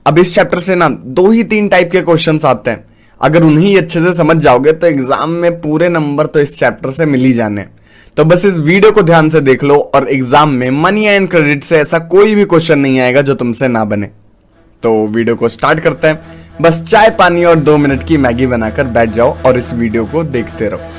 अब इस चैप्टर से ना 2 ही 3 टाइप के क्वेश्चंस आते हैं। अगर उन्हें अच्छे से समझ जाओगे तो एग्जाम में पूरे नंबर तो इस चैप्टर से मिल ही जाने। तो बस इस वीडियो को ध्यान से देख लो और एग्जाम में मनी एंड क्रेडिट से ऐसा कोई भी क्वेश्चन नहीं आएगा जो तुमसे ना बने। तो वीडियो को स्टार्ट करते हैं। बस चाय पानी और 2 मिनट की मैगी बनाकर बैठ जाओ और इस वीडियो को देखते रहो।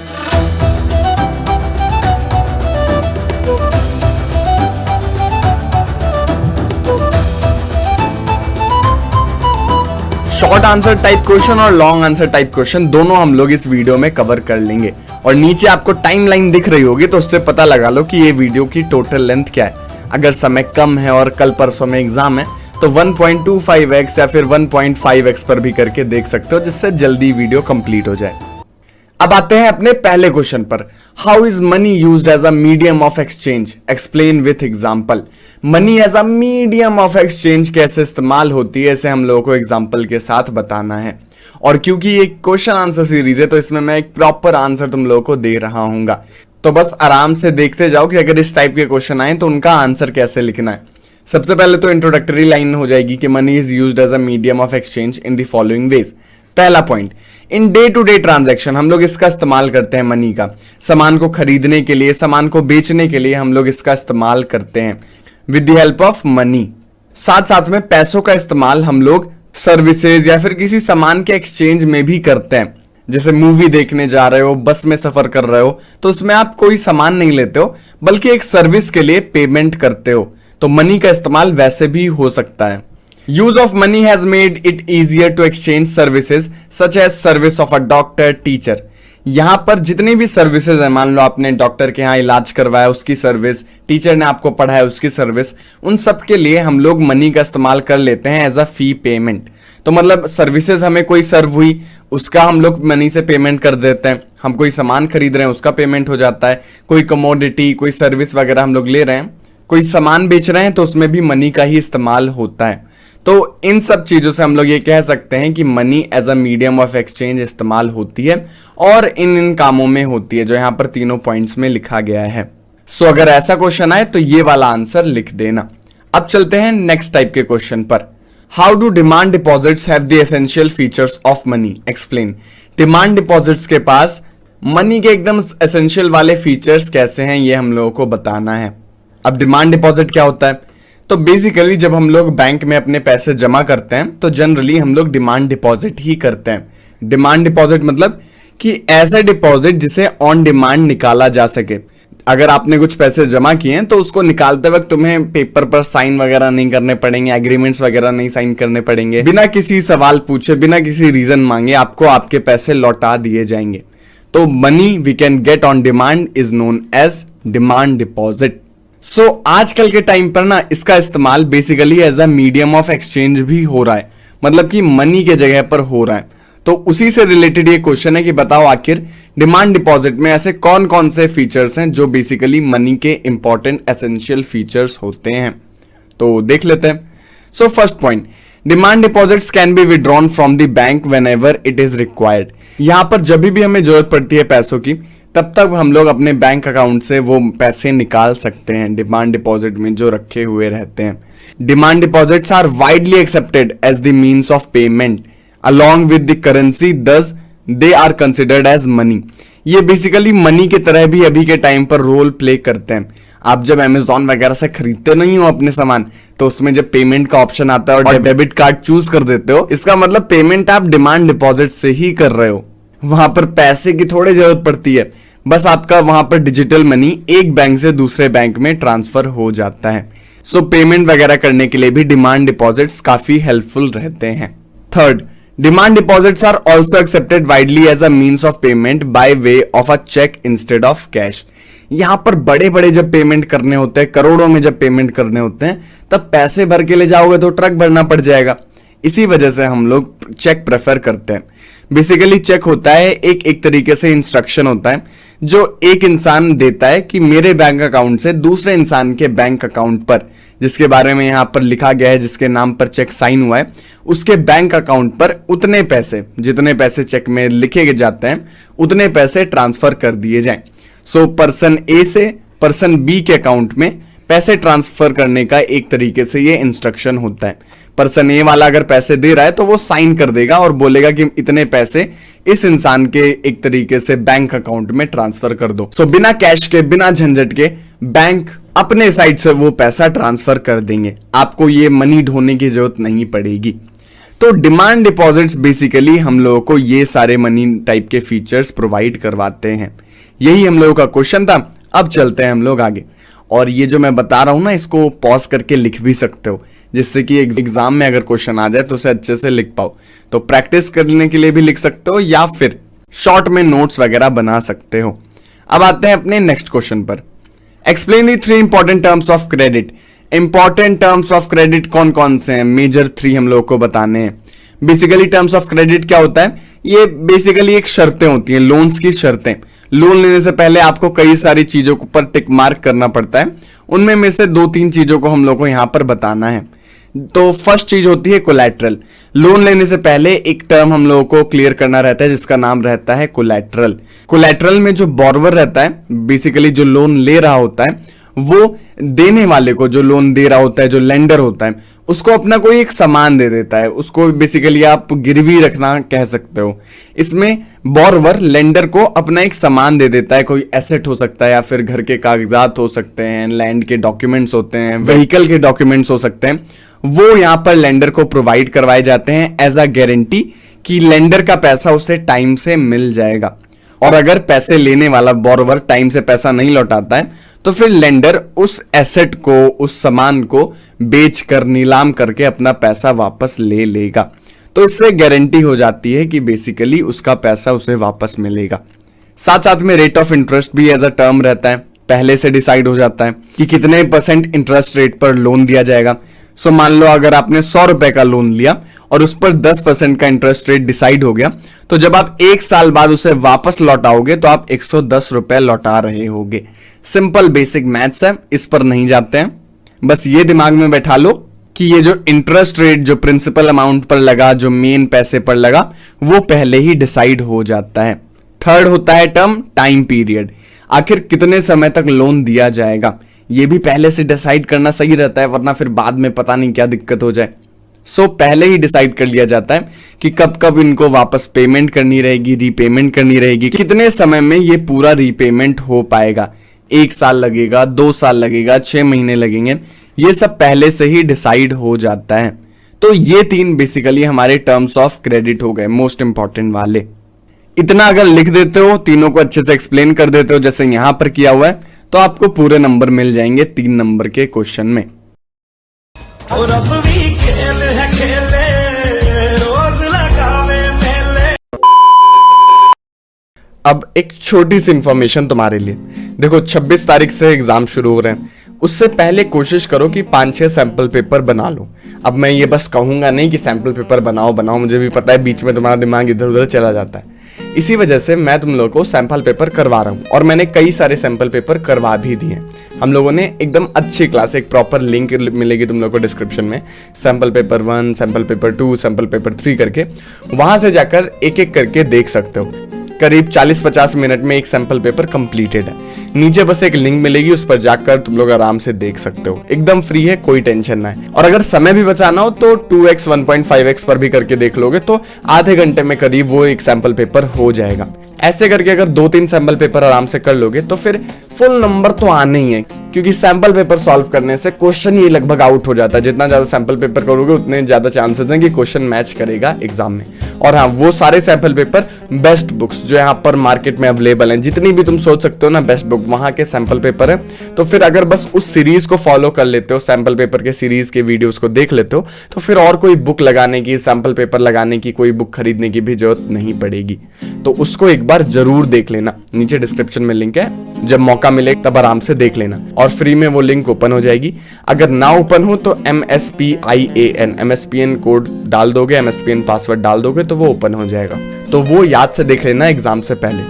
शॉर्ट आंसर टाइप क्वेश्चन और लॉन्ग आंसर टाइप क्वेश्चन दोनों हम लोग इस वीडियो में कवर कर लेंगे। और नीचे आपको टाइमलाइन दिख रही होगी तो उससे पता लगा लो कि ये वीडियो की टोटल लेंथ क्या है। अगर समय कम है और कल परसों में एग्जाम है तो 1.25x या फिर 1.5x पर भी करके देख सकते हो, जिससे जल्दी वीडियो कंप्लीट हो जाए। अब आते हैं अपने पहले क्वेश्चन पर। How is money used as a medium of exchange, explain with example. Money as a medium of exchange कैसे इस्तेमाल होती है, इसे हम लोगों को एग्जांपल के साथ बताना है। और क्योंकि ये क्वेश्चन आंसर सीरीज है तो इसमें मैं एक प्रॉपर आंसर तुम लोगों को दे रहा हूंगा। तो बस आराम से देखते जाओ कि अगर इस टाइप के क्वेश्चन आए तो उनका आंसर कैसे लिखना है। सबसे पहले तो इंट्रोडक्टरी लाइन हो जाएगी कि money is used as a medium of exchange in the following ways. पहला point, in day to day transaction हम लोग इसका इस्तेमाल करते हैं मनी का। सामान को खरीदने के लिए, सामान को बेचने के लिए हम लोग इसका इस्तेमाल करते हैं with the help of money. साथ साथ में पैसों का इस्तेमाल हम लोग सर्विसेज या फिर किसी सामान के एक्सचेंज में भी करते हैं। जैसे मूवी देखने जा रहे हो, बस में सफर कर रहे हो तो उसमें आप कोई सामान नहीं लेते हो बल्कि एक सर्विस के लिए पेमेंट करते हो, तो मनी का इस्तेमाल वैसे भी हो सकता है। Use of money has made it easier to exchange services such as service of a doctor, teacher. यहां पर जितनी भी सर्विसेज है, मान लो आपने डॉक्टर के यहां इलाज करवाया उसकी सर्विस, टीचर ने आपको पढ़ाया उसकी सर्विस, उन सब के लिए हम लोग मनी का इस्तेमाल कर लेते हैं एज अ फी पेमेंट। तो मतलब सर्विसेज हमें कोई सर्व हुई उसका हम लोग मनी से पेमेंट कर देते हैं। हम कोई सामान खरीद रहे हैं उसका पेमेंट हो जाता है। कोई कमोडिटी, कोई सर्विस वगैरह हम लोग ले रहे हैं, कोई सामान बेच रहे हैं तो उसमें भी मनी का ही इस्तेमाल होता है। तो इन सब चीजों से हम लोग ये कह सकते हैं कि money as a medium of exchange इस्तेमाल होती है और इन कामों में होती है जो यहां पर तीनों पॉइंट्स में लिखा गया है। सो अगर ऐसा क्वेश्चन आए तो ये वाला आंसर लिख देना। अब चलते हैं नेक्स्ट टाइप के क्वेश्चन पर। How do demand deposits have the essential features of money, explain. Demand deposits के पास मनी के एकदम एसेंशियल वाले फीचर्स कैसे हैं ये हम लोगों को बताना है। अब डिमांड डिपॉजिट क्या होता है? तो बेसिकली जब हम लोग बैंक में अपने पैसे जमा करते हैं तो जनरली हम लोग डिमांड डिपॉजिट ही करते हैं। डिमांड डिपॉजिट मतलब कि ऐसा डिपॉजिट जिसे ऑन डिमांड निकाला जा सके। अगर आपने कुछ पैसे जमा किए हैं तो उसको निकालते वक्त तुम्हें पेपर पर साइन वगैरह नहीं करने पड़ेंगे, एग्रीमेंट्स वगैरह नहीं साइन करने पड़ेंगे, बिना किसी सवाल पूछे, बिना किसी रीजन मांगे आपको आपके पैसे लौटा दिए जाएंगे। तो money we can get on demand is known as demand deposit. So आजकल के टाइम पर ना इसका इस्तेमाल basically as a medium of exchange भी हो रहा है, मतलब कि मनी के जगह पर हो रहा है। तो उसी से रिलेटेड ये क्वेश्चन है कि बताओ आखिर डिमांड डिपॉजिट में ऐसे कौन कौन से फीचर्स हैं जो बेसिकली मनी के इंपॉर्टेंट एसेंशियल फीचर्स होते हैं। तो देख लेते हैं। So first point, demand deposits can be withdrawn from the bank whenever it is required. यहां पर जब भी हमें जरूरत पड़ती है पैसों की तब तक हम लोग अपने बैंक अकाउंट से वो पैसे निकाल सकते हैं डिमांड डिपॉजिट में जो रखे हुए रहते हैं। Demand deposits are widely accepted as the means of payment along with the currency, thus they are considered as money। ये बेसिकली मनी की तरह भी अभी के टाइम पर रोल प्ले करते हैं। आप जब अमेजॉन वगैरह से खरीदते नहीं हो अपने सामान तो उसमें जब पेमेंट का ऑप्शन आता है और डेबिट कार्ड चूज कर देते हो, इसका मतलब पेमेंट आप डिमांड डिपॉजिट से ही कर रहे हो। वहां पर पैसे की थोड़ी जरूरत पड़ती है, बस आपका वहां पर डिजिटल मनी एक बैंक से दूसरे बैंक में ट्रांसफर हो जाता है। सो पेमेंट वगैरह करने के लिए भी डिमांड डिपॉजिट्स काफी हेल्पफुल रहते हैं। Third, demand deposits are also accepted widely as a means of payment by way of a cheque instead of cash. यहां पर बड़े बड़े जब पेमेंट करने होते हैं, करोड़ों में जब पेमेंट करने होते हैं, तब पैसे भर के ले जाओगे तो ट्रक भरना पड़ जाएगा। इसी वजह से हम लोग चेक प्रेफर करते हैं। बेसिकली चेक होता है एक तरीके से इंस्ट्रक्शन होता है जो एक इंसान देता है कि मेरे बैंक अकाउंट से दूसरे इंसान के बैंक अकाउंट पर, जिसके बारे में यहां पर लिखा गया है, जिसके नाम पर चेक साइन हुआ है, उसके बैंक अकाउंट पर उतने पैसे, जितने पैसे चेक में लिखे जाते हैं उतने पैसे ट्रांसफर कर दिए जाएं। सो पर्सन ए से पर्सन बी के अकाउंट में पैसे ट्रांसफर करने का एक तरीके से ये इंस्ट्रक्शन होता है। पर्सन ए वाला अगर पैसे दे रहा है तो वो साइन कर देगा और बोलेगा कि इतने पैसे इस इंसान के एक तरीके से बैंक अकाउंट में ट्रांसफर कर दो। सो बिना कैश के, बिना झंझट के बैंक अपने साइड से वो पैसा ट्रांसफर कर देंगे, आपको ये मनी ढोने की जरूरत नहीं पड़ेगी। तो डिमांड डिपॉजिट्स बेसिकली हम लोगों को ये सारे मनी टाइप के फीचर्स प्रोवाइड करवाते हैं। यही हम लोगों का क्वेश्चन था। अब चलते हैं हम लोग आगे, और ये जो मैं बता रहा हूं ना, इसको पॉज करके लिख भी सकते हो, जिससे कि एग्जाम में अगर क्वेश्चन आ जाए तो उसे अच्छे से लिख पाओ। तो प्रैक्टिस करने के लिए भी लिख सकते हो या फिर शॉर्ट में नोट्स वगैरह बना सकते हो। अब आते हैं अपने नेक्स्ट क्वेश्चन पर। Explain the 3 important terms of credit. Important terms of credit कौन कौन से हैं? मेजर 3 हम लोग को बताने हैं। बेसिकली टर्म्स ऑफ क्रेडिट क्या होता है? ये बेसिकली एक शर्तें होती हैं, लोन्स की शर्तें। लोन लेने से पहले आपको कई सारी चीजों पर टिक मार्क करना पड़ता है, उनमें में से 2-3 चीजों को हम लोग को यहां पर बताना है। तो फर्स्ट चीज होती है कोलैटरल। लोन लेने से पहले एक टर्म हम लोगों को क्लियर करना रहता है जिसका नाम रहता है कोलैटरल। कोलैटरल में जो बॉर्वर रहता है, बेसिकली जो लोन ले रहा होता है, वो देने वाले को, जो लोन दे रहा होता है, जो लेंडर होता है, उसको अपना कोई एक सामान दे देता है। उसको बेसिकली आप गिरवी रखना कह सकते हो। इसमें बॉर्वर लेंडर को अपना एक सामान दे देता है, कोई एसेट हो सकता है या फिर घर के कागजात हो सकते हैं, लैंड के डॉक्यूमेंट्स होते हैं, व्हीकल के डॉक्यूमेंट्स हो सकते हैं। वो यहां पर लेंडर को प्रोवाइड करवाए जाते हैं एज अ गारंटी कि लेंडर का पैसा उसे टाइम से मिल जाएगा। और अगर पैसे लेने वाला बॉर्वर टाइम से पैसा नहीं लौटाता है तो फिर लेंडर उस एसेट को, उस सामान को बेचकर, नीलाम करके अपना पैसा वापस ले लेगा। तो इससे गारंटी हो जाती है कि बेसिकली उसका पैसा उसे वापस मिलेगा। साथ साथ में रेट ऑफ इंटरेस्ट भी एज अ टर्म रहता है, पहले से डिसाइड हो जाता है कि कितने % इंटरेस्ट रेट पर लोन दिया जाएगा। सो मान लो अगर आपने 100 रुपए का लोन लिया और उस पर 10% का इंटरेस्ट रेट डिसाइड हो गया, तो जब आप 1 साल बाद उसे वापस लौटाओगे तो आप 110 रुपए लौटा रहे होगे। सिंपल बेसिक मैथ्स है, इस पर नहीं जाते हैं। बस ये दिमाग में बैठा लो कि ये जो इंटरेस्ट रेट जो प्रिंसिपल अमाउंट पर लगा, जो मेन पैसे पर लगा, वो पहले ही डिसाइड हो जाता है। थर्ड होता है टर्म टाइम पीरियड। आखिर कितने समय तक लोन दिया जाएगा, ये भी पहले से डिसाइड करना सही रहता है, वरना फिर बाद में पता नहीं क्या दिक्कत हो जाए। सो पहले ही डिसाइड कर लिया जाता है कि कब कब इनको वापस पेमेंट करनी रहेगी, रीपेमेंट करनी रहेगी, कितने समय में ये पूरा रीपेमेंट हो पाएगा। 1 साल लगेगा, 2 साल लगेगा, 6 महीने लगेंगे, ये सब पहले से ही डिसाइड हो जाता है। तो ये 3 बेसिकली हमारे टर्म्स ऑफ क्रेडिट हो गए, मोस्ट इंपॉर्टेंट वाले। इतना अगर लिख देते हो, तीनों को अच्छे से एक्सप्लेन कर देते हो जैसे यहां पर किया हुआ है, तो आपको पूरे नंबर मिल जाएंगे 3 नंबर के क्वेश्चन में। और अब भी खेल है खेले, रोज लगावे मेले। अब एक छोटी सी इंफॉर्मेशन तुम्हारे लिए। देखो 26 तारीख से एग्जाम शुरू हो रहे हैं, उससे पहले कोशिश करो कि 5-6 सैंपल पेपर बना लो। अब मैं ये बस कहूंगा नहीं कि सैंपल पेपर बनाओ बनाओ, मुझे भी पता है बीच में तुम्हारा दिमाग इधर उधर चला जाता है। इसी वजह से मैं तुम लोगों को सैंपल पेपर करवा रहा हूँ, और मैंने कई सारे सैंपल पेपर करवा भी दिए। हम लोगों ने एकदम अच्छी क्लास, एक प्रॉपर लिंक मिलेगी तुम लोगों को डिस्क्रिप्शन में, sample paper 1, sample paper 2, sample paper 3 करके, वहां से जाकर एक एक करके देख सकते हो। करीब 40-50 मिनट में एक सैंपल पेपर कंप्लीटेड है। नीचे बस एक लिंक मिलेगी, उस पर जाकर तुम लोग आराम से देख सकते हो, एकदम फ्री है, कोई टेंशन ना है। और अगर समय भी बचाना हो तो 2x 1.5x पर भी करके देख लोगे तो आधे घंटे में करीब वो एक सैंपल पेपर हो जाएगा। ऐसे करके अगर 2-3 सैंपल पेपर आराम से कर लोगे तो फिर फुल नंबर तो आने ही है, क्योंकि सैंपल पेपर सॉल्व करने से क्वेश्चन ही लगभग आउट हो जाता है। जितना ज्यादा सैंपल पेपर करोगे उतने ज्यादा चांसेस हैं कि क्वेश्चन मैच करेगा एग्जाम में। और हाँ, वो सारे सैंपल पेपर बेस्ट बुक्स जो यहाँ पर मार्केट में अवेलेबल हैं, जितनी भी तुम सोच सकते हो ना बेस्ट बुक, वहां के सैंपल पेपर है। तो फिर अगर बस उस सीरीज को फॉलो कर लेते हो, सैंपल पेपर के सीरीज के वीडियोस को देख लेते हो, तो फिर और कोई बुक लगाने की, सैंपल पेपर लगाने की, कोई बुक खरीदने की भी जरूरत नहीं पड़ेगी। तो उसको एक बार जरूर देख लेना, नीचे डिस्क्रिप्शन में लिंक है, जब मौका मिले तब आराम से देख लेना, और फ्री में वो लिंक ओपन हो जाएगी। अगर ना ओपन हो तो MSPIAN कोड डाल दोगे, MSPIAN पासवर्ड डाल दोगे तो वो ओपन हो जाएगा। तो वो याद से देख लेना एग्जाम से पहले।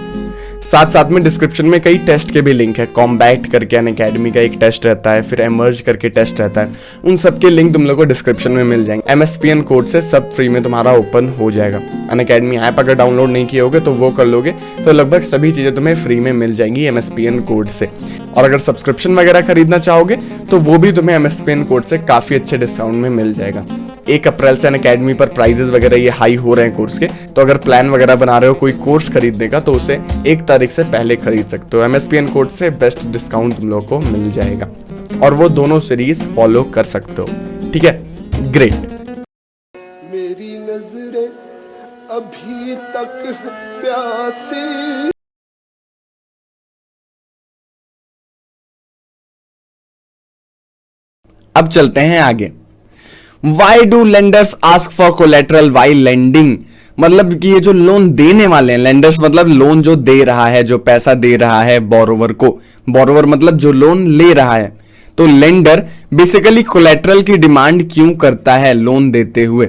साथ साथ में डिस्क्रिप्शन में कई टेस्ट के भी लिंक है। कॉम्बैट करके अनअकैडमी का एक टेस्ट रहता है, फिर एमर्ज करके टेस्ट रहता है, उन सब के लिंक तुम लोग को डिस्क्रिप्शन में मिल जाएंगे। MSPN कोड से सब फ्री में तुम्हारा ओपन हो जाएगा। अनअकैडमी ऐप अगर डाउनलोड नहीं किए होगे तो वो कर लोगे, तो लगभग सभी चीजें तुम्हें फ्री में मिल जाएंगी MSPN कोड से। और अगर सब्सक्रिप्शन वगैरह खरीदना चाहोगे तो वो भी तुम्हें MSPN कोड से काफी अच्छे डिस्काउंट में मिल जाएगा। 1 अप्रैल से अनअकैडमी पर प्राइजेस वगैरह ये हाई हो रहे हैं कोर्स के, तो अगर प्लान वगैरह बना रहे हो कोई कोर्स खरीदने का तो उसे 1 तारीख से पहले खरीद सकते हो। MSPN कोड से बेस्ट डिस्काउंट तुम लोग को मिल जाएगा और वो दोनों सीरीज फॉलो कर सकते हो। ठीक है, ग्रेट। मेरी नजरें अभी तक प्यासी। अब चलते हैं आगे। Why do lenders ask for collateral while lending? मतलब कि ये जो लोन देने वाले हैं, लेंडर्स मतलब लोन जो दे रहा है, जो पैसा दे रहा है बोरोवर को, बोरोवर मतलब जो लोन ले रहा है, तो लेंडर बेसिकली कोलेटरल की डिमांड क्यों करता है लोन देते हुए?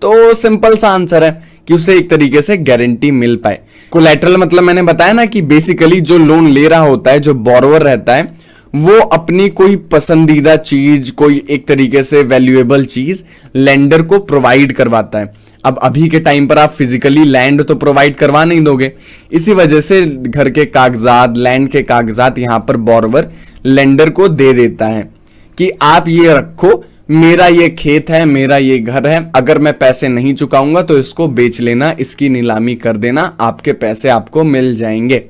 तो सिंपल सा आंसर है कि उसे एक तरीके से गारंटी मिल पाए। कोलेटरल मतलब मैंने बताया ना कि बेसिकली जो लोन ले रहा होता है, जो बोरोवर रहता है, वो अपनी कोई पसंदीदा चीज, कोई एक तरीके से वैल्यूएबल चीज लेंडर को प्रोवाइड करवाता है। अब अभी के टाइम पर आप फिजिकली लैंड तो प्रोवाइड करवा नहीं दोगे, इसी वजह से घर के कागजात, लैंड के कागजात यहां पर बोरोवर लेंडर को दे देता है कि आप ये रखो, मेरा ये खेत है, मेरा ये घर है, अगर मैं पैसे नहीं चुकाऊंगा तो इसको बेच लेना, इसकी नीलामी कर देना, आपके पैसे आपको मिल जाएंगे।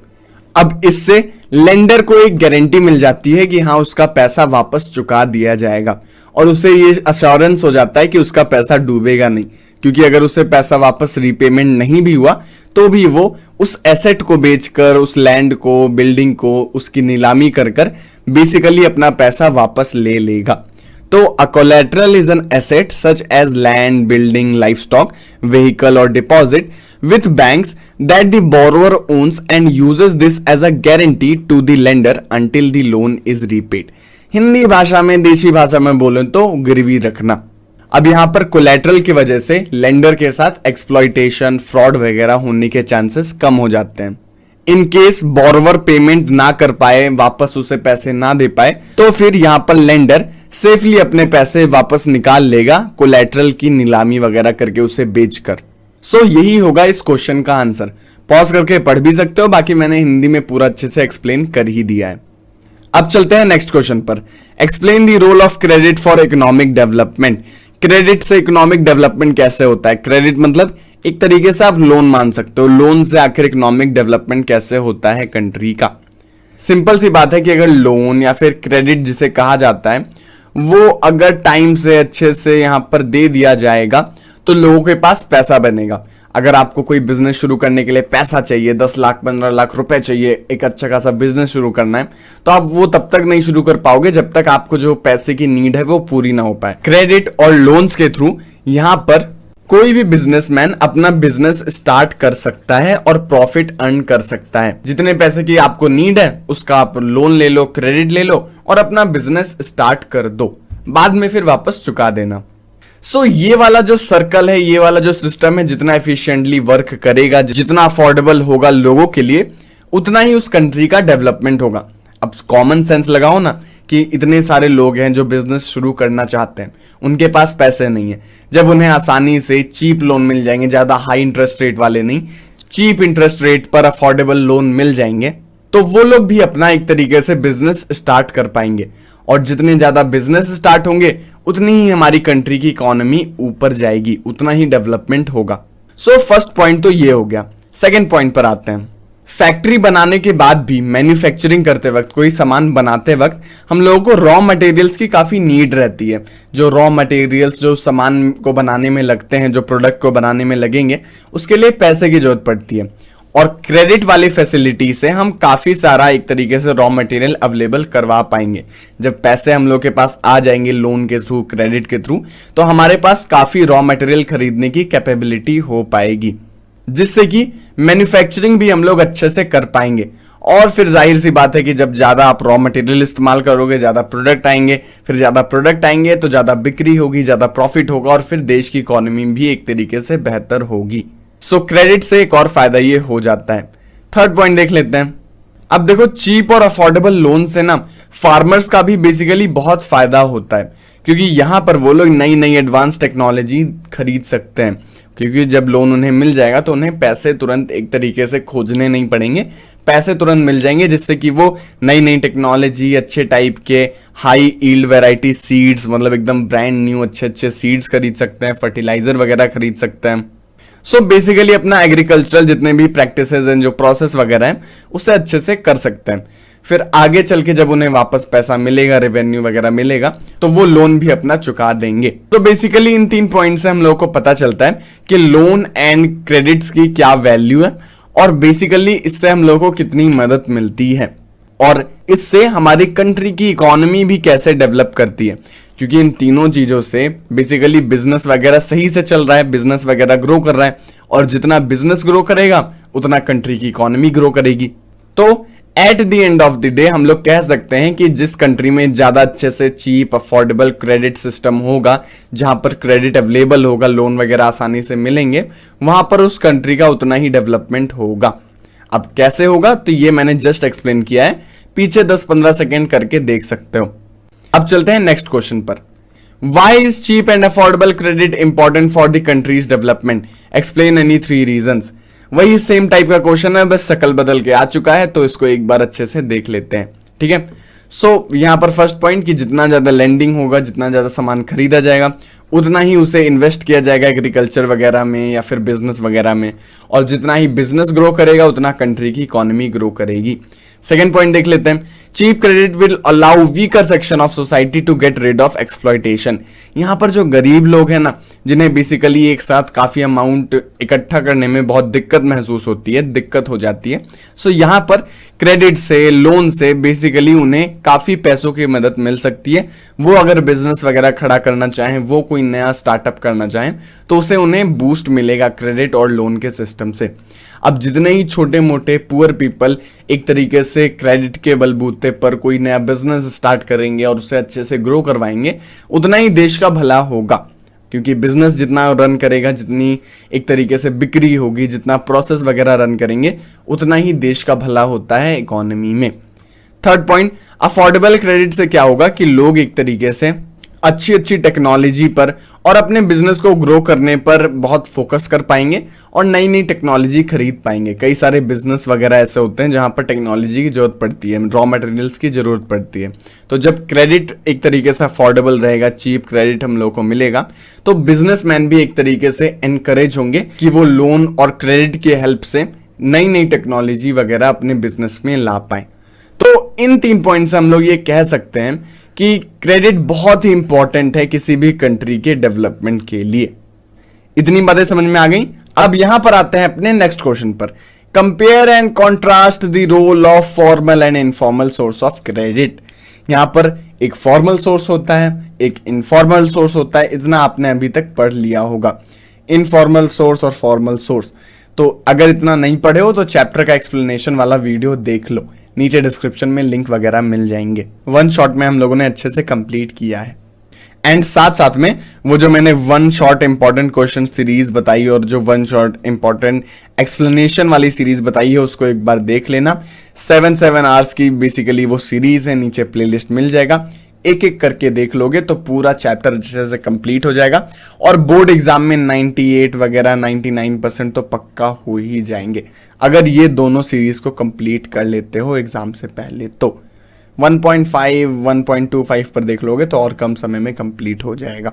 अब इससे लेंडर को एक गारंटी मिल जाती है कि हाँ उसका पैसा वापस चुका दिया जाएगा और उसे ये अश्योरेंस हो जाता है कि उसका पैसा डूबेगा नहीं, क्योंकि अगर उसे पैसा वापस रीपेमेंट नहीं भी हुआ तो भी वो उस एसेट को बेचकर, उस लैंड को, बिल्डिंग को, उसकी नीलामी कर कर बेसिकली अपना पैसा वापस ले लेगा। तो a collateral is an asset such as land, building, livestock, vehicle or deposit with banks that the borrower owns and uses this as a guarantee to the lender until the loan is repaid. Hindi भाषा में, देसी भाषा में बोले तो गिरवी रखना। अब यहां पर कोलेटरल की वजह से लेंडर के साथ एक्सप्लॉइटेशन, फ्रॉड वगैरह होने के चांसेस कम हो जाते हैं। इन केस बोरोवर पेमेंट ना कर पाए, वापस उसे पैसे ना दे पाए, तो फिर यहां पर लेंडर सेफली अपने पैसे वापस निकाल लेगा कोलेटरल की नीलामी वगैरह करके उसे बेचकर। सो यही होगा इस क्वेश्चन का आंसर। पॉज करके पढ़ भी सकते हो, बाकी मैंने हिंदी में पूरा अच्छे से एक्सप्लेन कर ही दिया है। अब चलते हैं नेक्स्ट क्वेश्चन पर। Explain the role of credit for economic development. Credit से इकोनॉमिक डेवलपमेंट कैसे होता है? क्रेडिट मतलब एक तरीके से आप लोन मान सकते हो। लोन से आखिर इकोनॉमिक डेवलपमेंट कैसे होता है कंट्री का? सिंपल सी बात है कि अगर लोन या फिर क्रेडिट जिसे कहा जाता है, वो अगर टाइम से अच्छे से यहां पर दे दिया जाएगा तो लोगों के पास पैसा बनेगा। अगर आपको कोई बिजनेस शुरू करने के लिए पैसा चाहिए, 10 लाख 15 लाख रुपए चाहिए, एक अच्छा खासा बिजनेस शुरू करना है, तो आप वो तब तक नहीं शुरू कर पाओगे जब तक आपको जो पैसे की नीड है वो पूरी ना हो पाए। क्रेडिट और लोन्स के थ्रू यहां पर कोई भी बिजनेसमैन अपना बिजनेस स्टार्ट कर सकता है और प्रॉफिट अर्न कर सकता है। जितने पैसे की आपको नीड है उसका आप लोन ले लो, क्रेडिट ले लो और अपना बिजनेस स्टार्ट कर दो, बाद में फिर वापस चुका देना। सो ये वाला जो सर्कल है, ये वाला जो सिस्टम है, जितना एफिशिएंटली वर्क करेगा, जितना अफोर्डेबल होगा लोगों के लिए, उतना ही उस कंट्री का डेवलपमेंट होगा। अब कॉमन सेंस लगाओ ना कि इतने सारे लोग हैं जो बिजनेस शुरू करना चाहते हैं, उनके पास पैसे नहीं है। जब उन्हें आसानी से चीप लोन मिल जाएंगे, ज्यादा हाई इंटरेस्ट रेट वाले नहीं, चीप इंटरेस्ट रेट पर अफोर्डेबल लोन मिल जाएंगे, तो वो लोग भी अपना एक तरीके से बिजनेस स्टार्ट कर पाएंगे। और जितने ज्यादा बिजनेस स्टार्ट होंगे उतनी ही हमारी कंट्री की इकोनॉमी ऊपर जाएगी, उतना ही डेवलपमेंट होगा। सो फर्स्ट पॉइंट तो ये हो गया। सेकंड पॉइंट पर आते हैं। फैक्ट्री बनाने के बाद भी मैन्युफैक्चरिंग करते वक्त, कोई सामान बनाते वक्त हम लोगों को रॉ मटेरियल्स की काफी नीड रहती है। जो रॉ मटेरियल्स जो सामान को बनाने में लगते हैं, जो प्रोडक्ट को बनाने में लगेंगे, उसके लिए पैसे की जरूरत पड़ती है। और क्रेडिट वाली फैसिलिटी से हम काफी सारा एक तरीके से रॉ मटेरियल अवेलेबल करवा पाएंगे। जब पैसे हम लोग के पास आ जाएंगे लोन के थ्रू, क्रेडिट के थ्रू, तो हमारे पास काफी रॉ मटेरियल खरीदने की कैपेबिलिटी हो पाएगी, जिससे कि मैन्युफैक्चरिंग भी हम लोग अच्छे से कर पाएंगे। और फिर जाहिर सी बात है कि जब ज्यादा आप रॉ मटेरियल इस्तेमाल करोगे, ज्यादा प्रोडक्ट आएंगे, फिर ज्यादा प्रोडक्ट आएंगे तो ज्यादा बिक्री होगी, ज्यादा प्रॉफिट होगा और फिर देश की इकोनॉमी भी एक तरीके से बेहतर होगी। सो क्रेडिट से एक और फायदा ये हो जाता है। थर्ड पॉइंट देख लेते हैं। अब देखो, चीप और अफोर्डेबल लोन से ना फार्मर्स का भी बेसिकली बहुत फायदा होता है, क्योंकि यहां पर वो लोग नई नई एडवांस टेक्नोलॉजी खरीद सकते हैं, क्योंकि जब लोन उन्हें मिल जाएगा तो उन्हें पैसे तुरंत एक तरीके से खोजने नहीं पड़ेंगे, पैसे तुरंत मिल जाएंगे, जिससे कि वो नई नई टेक्नोलॉजी, अच्छे टाइप के हाई ईल्ड वैरायटी सीड्स, मतलब एकदम ब्रांड न्यू अच्छे अच्छे सीड्स खरीद सकते हैं, फर्टिलाइजर वगैरह खरीद सकते हैं। सो बेसिकली अपना एग्रीकल्चरल जितने भी प्रैक्टिसेस हैं, जो प्रोसेस वगैरह हैं, उससे अच्छे से कर सकते हैं। फिर आगे चल के जब उन्हें वापस पैसा मिलेगा, रेवेन्यू वगैरह मिलेगा, तो वो लोन भी अपना चुका देंगे। तो बेसिकली इन 3 पॉइंट से हम लोगों को पता चलता है कि लोन एंड क्रेडिट्स की क्या वैल्यू है, और बेसिकली इससे हम लोगों को कितनी मदद मिलती है, और इससे हमारी कंट्री की इकोनॉमी भी कैसे डेवलप करती है। क्योंकि इन तीनों चीजों से बेसिकली बिजनेस वगैरह सही से चल रहा है, बिजनेस वगैरह ग्रो कर रहा है, और जितना बिजनेस ग्रो करेगा उतना कंट्री की इकोनॉमी ग्रो करेगी। तो at the end of the day हम लोग कह सकते हैं कि जिस कंट्री में ज्यादा अच्छे से चीप अफोर्डेबल क्रेडिट सिस्टम होगा, जहां पर क्रेडिट अवेलेबल होगा, लोन वगैरह आसानी से मिलेंगे, वहां पर उस कंट्री का उतना ही डेवलपमेंट होगा। अब कैसे होगा, तो ये मैंने जस्ट एक्सप्लेन किया है, पीछे 10-15 सेकेंड करके देख सकते हो। अब चलते हैं नेक्स्ट क्वेश्चन पर। Why is cheap and affordable credit important for the country's development? Explain any 3 reasons. वही सेम टाइप का क्वेश्चन है, बस शक्ल बदल के आ चुका है, तो इसको एक बार अच्छे से देख लेते हैं। ठीक है, सो यहां पर फर्स्ट पॉइंट कि जितना ज्यादा लेंडिंग होगा, जितना ज्यादा सामान खरीदा जाएगा, उतना ही उसे इन्वेस्ट किया जाएगा एग्रीकल्चर वगैरह में या फिर बिजनेस वगैरह में, और जितना ही बिजनेस ग्रो करेगा उतना कंट्री की इकोनॉमी ग्रो करेगी। सेकेंड पॉइंट देख लेते हैं। Cheap credit will allow weaker section of society to get rid of exploitation. यहां पर जो गरीब लोग हैं ना, जिन्हें बेसिकली एक साथ काफी अमाउंट इकट्ठा करने में बहुत दिक्कत महसूस होती है, दिक्कत हो जाती है, सो यहां पर क्रेडिट से, लोन से बेसिकली उन्हें काफी पैसों की मदद मिल सकती है। वो अगर बिजनेस वगैरह खड़ा करना चाहें, वो कोई नया स्टार्टअप करना चाहें, तो उसे उन्हें बूस्ट मिलेगा क्रेडिट और लोन के सिस्टम से। अब जितने ही छोटे मोटे पुअर पीपल एक तरीके से क्रेडिट के बलबूते पर कोई नया बिजनेस स्टार्ट करेंगे और उसे अच्छे से ग्रो करवाएंगे, उतना ही देश का भला होगा। क्योंकि बिजनेस जितना रन करेगा, जितनी एक तरीके से बिक्री होगी, जितना प्रोसेस वगैरह रन करेंगे, उतना ही देश का भला होता है इकोनॉमी में। थर्ड पॉइंट, अफोर्डेबल क्रेडिट से क्या होगा कि लोग एक तरीके से अच्छी अच्छी टेक्नोलॉजी पर और अपने बिजनेस को ग्रो करने पर बहुत फोकस कर पाएंगे और नई नई टेक्नोलॉजी खरीद पाएंगे। कई सारे बिजनेस वगैरह ऐसे होते हैं जहां पर टेक्नोलॉजी की जरूरत पड़ती है, रॉ मटेरियल्स की जरूरत पड़ती है। तो जब क्रेडिट एक तरीके से अफोर्डेबल रहेगा, चीप क्रेडिट हम लोग को मिलेगा, तो बिजनेसमैन भी एक तरीके से एनकरेज होंगे कि वो लोन और क्रेडिट की हेल्प से नई नई टेक्नोलॉजी वगैरह अपने बिजनेस में ला पाए। तो इन 3 पॉइंट से हम लोग ये कह सकते हैं कि क्रेडिट बहुत ही इंपॉर्टेंट है किसी भी कंट्री के डेवलपमेंट के लिए। इतनी बातें समझ में आ गई। अब यहां पर आते हैं अपने नेक्स्ट क्वेश्चन पर। Compare and contrast the role of formal and informal source of credit. यहां पर एक फॉर्मल सोर्स होता है, एक इनफॉर्मल सोर्स होता है, इतना आपने अभी तक पढ़ लिया होगा, इनफॉर्मल सोर्स और फॉर्मल सोर्स। तो अगर इतना नहीं पढ़े हो तो चैप्टर का एक्सप्लेनेशन वाला वीडियो देख लो, नीचे डिस्क्रिप्शन में लिंक वगैरह मिल जाएंगे। 1 शॉट में हम लोगों ने अच्छे से कंप्लीट किया है। एंड साथ साथ में वो जो मैंने 1 शॉट इंपॉर्टेंट क्वेश्चन सीरीज बताई और जो 1 शॉट इंपॉर्टेंट एक्सप्लेनेशन वाली सीरीज बताई है, उसको एक बार देख लेना। 7 आवर्स की बेसिकली वो सीरीज है, नीचे प्लेलिस्ट मिल जाएगा। एक एक करके देख लोगे तो पूरा चैप्टर अच्छे से कंप्लीट हो जाएगा और बोर्ड एग्जाम में 98 वगैरह 99% तो पक्का हो ही जाएंगे अगर ये दोनों सीरीज को कंप्लीट कर लेते हो एग्जाम से पहले। तो 1.5 1.25 पर देख लोगे तो और कम समय में कंप्लीट हो जाएगा।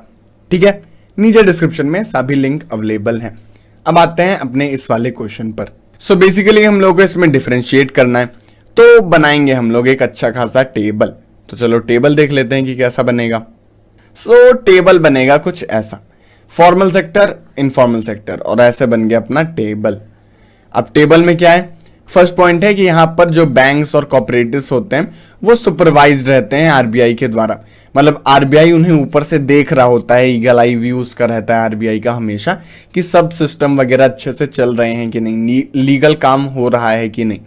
ठीक है, नीचे डिस्क्रिप्शन में सभी लिंक अवेलेबल हैं। अब आते हैं अपने इस वाले क्वेश्चन पर। सो बेसिकली हम लोग को इसमें डिफरेंशिएट करना है, तो बनाएंगे हम लोग एक अच्छा खासा टेबल। तो चलो टेबल देख लेते हैं कि कैसा बनेगा। सो टेबल बनेगा कुछ ऐसा, फॉर्मल सेक्टर, इनफॉर्मल सेक्टर, और ऐसे बन गया अपना टेबल। अब टेबल में क्या है, फर्स्ट पॉइंट है कि यहां पर जो बैंक्स और कोऑपरेटिव्स होते हैं वो सुपरवाइज्ड रहते हैं आरबीआई के द्वारा। मतलब आरबीआई उन्हें ऊपर से देख रहा होता है, ईगल आई व्यू उसका रहता है आरबीआई का हमेशा, कि सब सिस्टम वगैरह अच्छे से चल रहे हैं कि नहीं, लीगल काम हो रहा है कि नहीं।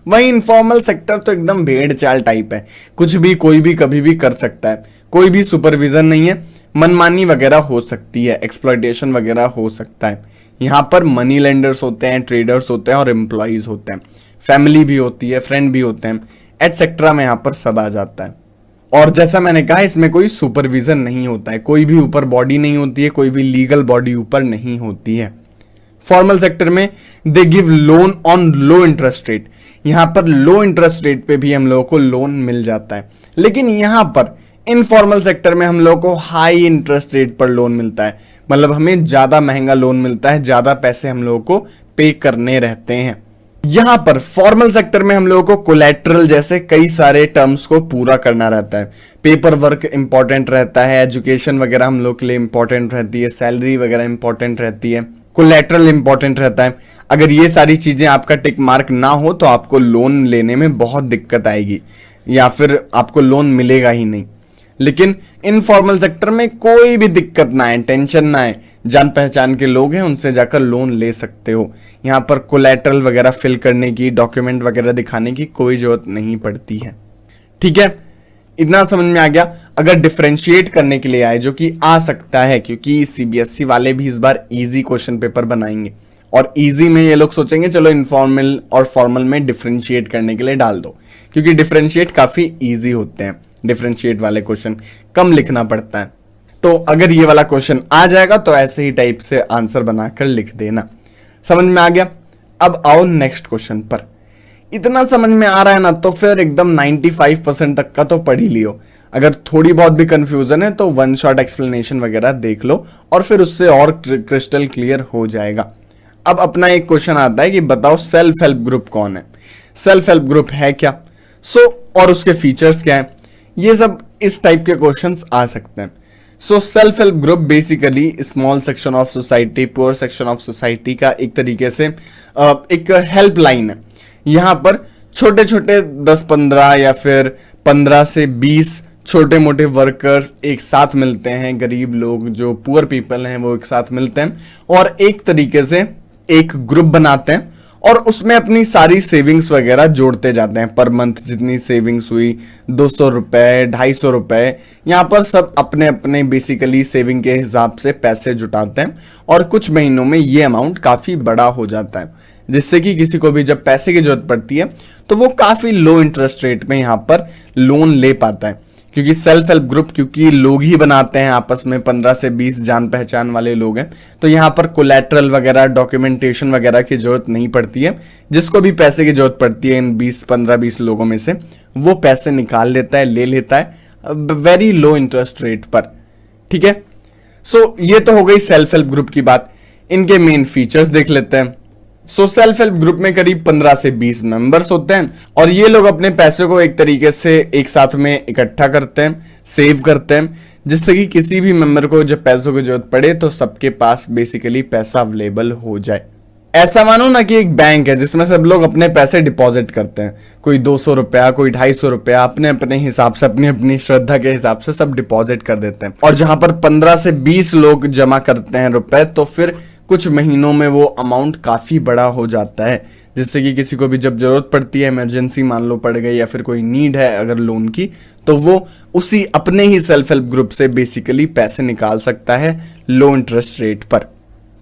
वही इनफॉर्मल सेक्टर तो एकदम भेड़ चाल टाइप है, कुछ भी कोई भी कभी भी कर सकता है, कोई भी सुपरविजन नहीं है, मनमानी वगैरह हो सकती है, एक्सप्लॉयटेशन वगैरह हो सकता है। यहाँ पर मनी लेंडर्स होते हैं, ट्रेडर्स होते हैं और एम्प्लॉयज होते हैं, फैमिली भी होती है, फ्रेंड भी होते हैं, एटसेट्रा में यहाँ पर सब आ जाता है। और जैसा मैंने कहा इसमें कोई सुपरविजन नहीं होता है, कोई भी ऊपर बॉडी नहीं होती है, कोई भी लीगल बॉडी ऊपर नहीं होती है। फॉर्मल सेक्टर में they give loan on low interest rate, यहां पर लो इंटरेस्ट रेट पे भी हम लोगों को लोन मिल जाता है। लेकिन यहां पर इनफॉर्मल सेक्टर में हम लोगों को हाई इंटरेस्ट रेट पर लोन मिलता है, मतलब हमें ज्यादा महंगा लोन मिलता है, ज्यादा पैसे हम लोगों को पे करने रहते हैं। यहां पर फॉर्मल सेक्टर में हम लोगों को कोलैटरल जैसे कई सारे टर्म्स को पूरा करना रहता है, पेपर वर्क इंपॉर्टेंट रहता है, एजुकेशन वगैरह हम लोग के लिए इंपॉर्टेंट रहती है, सैलरी वगैरह इंपॉर्टेंट रहती है, कोलैटरल इंपॉर्टेंट रहता है। अगर ये सारी चीजें आपका टिक मार्क ना हो तो आपको लोन लेने में बहुत दिक्कत आएगी या फिर आपको लोन मिलेगा ही नहीं। लेकिन इनफॉर्मल सेक्टर में कोई भी दिक्कत ना आए, टेंशन ना आए, जान पहचान के लोग हैं उनसे जाकर लोन ले सकते हो। यहां पर कोलैटरल वगैरह फिल करने की, डॉक्यूमेंट वगैरह दिखाने की कोई जरूरत नहीं पड़ती है। ठीक है, इतना समझ में आ गया। अगर डिफरेंशिएट करने के लिए आए, जो कि आ सकता है क्योंकि सीबीएसई वाले भी इस बार इजी क्वेश्चन पेपर बनाएंगे और इजी में ये लोग सोचेंगे चलो इनफॉर्मल और फॉर्मल में डिफरेंशिएट करने के लिए डाल दो, क्योंकि डिफरेंशिएट काफी इजी होते हैं, डिफरेंशिएट वाले क्वेश्चन कम लिखना पड़ता है। तो अगर ये वाला क्वेश्चन आ जाएगा तो ऐसे ही टाइप से आंसर बनाकर लिख देना। समझ में आ गया? अब आओ नेक्स्ट क्वेश्चन पर। इतना समझ में आ रहा है ना तो फिर एकदम 95% तक का तो पढ़ ही लियो। अगर थोड़ी बहुत भी कंफ्यूजन है तो वन शॉट एक्सप्लेनेशन वगैरह देख लो और फिर उससे और क्रिस्टल क्लियर हो जाएगा। अब अपना एक क्वेश्चन आता है कि बताओ सेल्फ हेल्प ग्रुप कौन है, सेल्फ हेल्प ग्रुप है क्या, और उसके फीचर्स क्या है, ये सब इस टाइप के क्वेश्चंस आ सकते हैं। So self help group basically small section of society, poor section of society का एक तरीके से एक हेल्पलाइन है। यहां पर छोटे छोटे 10-15 या फिर 15 से 20 छोटे मोटे वर्कर्स एक साथ मिलते हैं, गरीब लोग जो पुअर पीपल हैं वो एक साथ मिलते हैं और एक तरीके से एक ग्रुप बनाते हैं और उसमें अपनी सारी सेविंग्स वगैरह जोड़ते जाते हैं। पर मंथ जितनी सेविंग्स हुई, 200 रुपए, 250 रुपए, यहाँ पर सब अपने अपने बेसिकली सेविंग के हिसाब से पैसे जुटाते हैं और कुछ महीनों में ये अमाउंट काफी बड़ा हो जाता है, जिससे कि किसी को भी जब पैसे की जरूरत पड़ती है तो वो काफी लो इंटरेस्ट रेट में यहाँ पर लोन ले पाता है। क्योंकि सेल्फ हेल्प ग्रुप क्योंकि लोग ही बनाते हैं आपस में, 15 से 20 जान पहचान वाले लोग हैं, तो यहाँ पर कोलैटरल वगैरह, डॉक्यूमेंटेशन वगैरह की जरूरत नहीं पड़ती है। जिसको भी पैसे की जरूरत पड़ती है इन 15-20 लोगों में से, वो पैसे निकाल लेता है, ले लेता है वेरी लो इंटरेस्ट रेट पर। ठीक है, सो ये तो हो गई सेल्फ हेल्प ग्रुप की बात। इनके मेन फीचर्स देख लेते हैं। सो सेल्फ हेल्प ग्रुप में करीब 15 से 20 मेंबर्स होते हैं और ये लोग अपने पैसे को एक तरीके से एक साथ में इकट्ठा करते हैं, सेव करते हैं, जिससे कि किसी भी मेंबर को जब पैसों की जरूरत पड़े तो सबके पास बेसिकली पैसा अवेलेबल हो जाए। ऐसा मानो ना कि एक बैंक है जिसमें सब लोग अपने पैसे डिपॉजिट करते हैं, कोई 200 रुपया, कोई 250 रुपया, अपने अपने हिसाब से, अपनी अपनी श्रद्धा के हिसाब से सब डिपॉजिट कर देते हैं। और जहां पर 15 से 20 लोग जमा करते हैं रुपए, तो फिर कुछ महीनों में वो अमाउंट काफी बड़ा हो जाता है, जिससे कि किसी को भी जब जरूरत पड़ती है, इमरजेंसी मान लो पड़ गई या फिर कोई नीड है अगर लोन की, तो वो उसी अपने ही सेल्फ हेल्प ग्रुप से बेसिकली पैसे निकाल सकता है लो इंटरेस्ट रेट पर।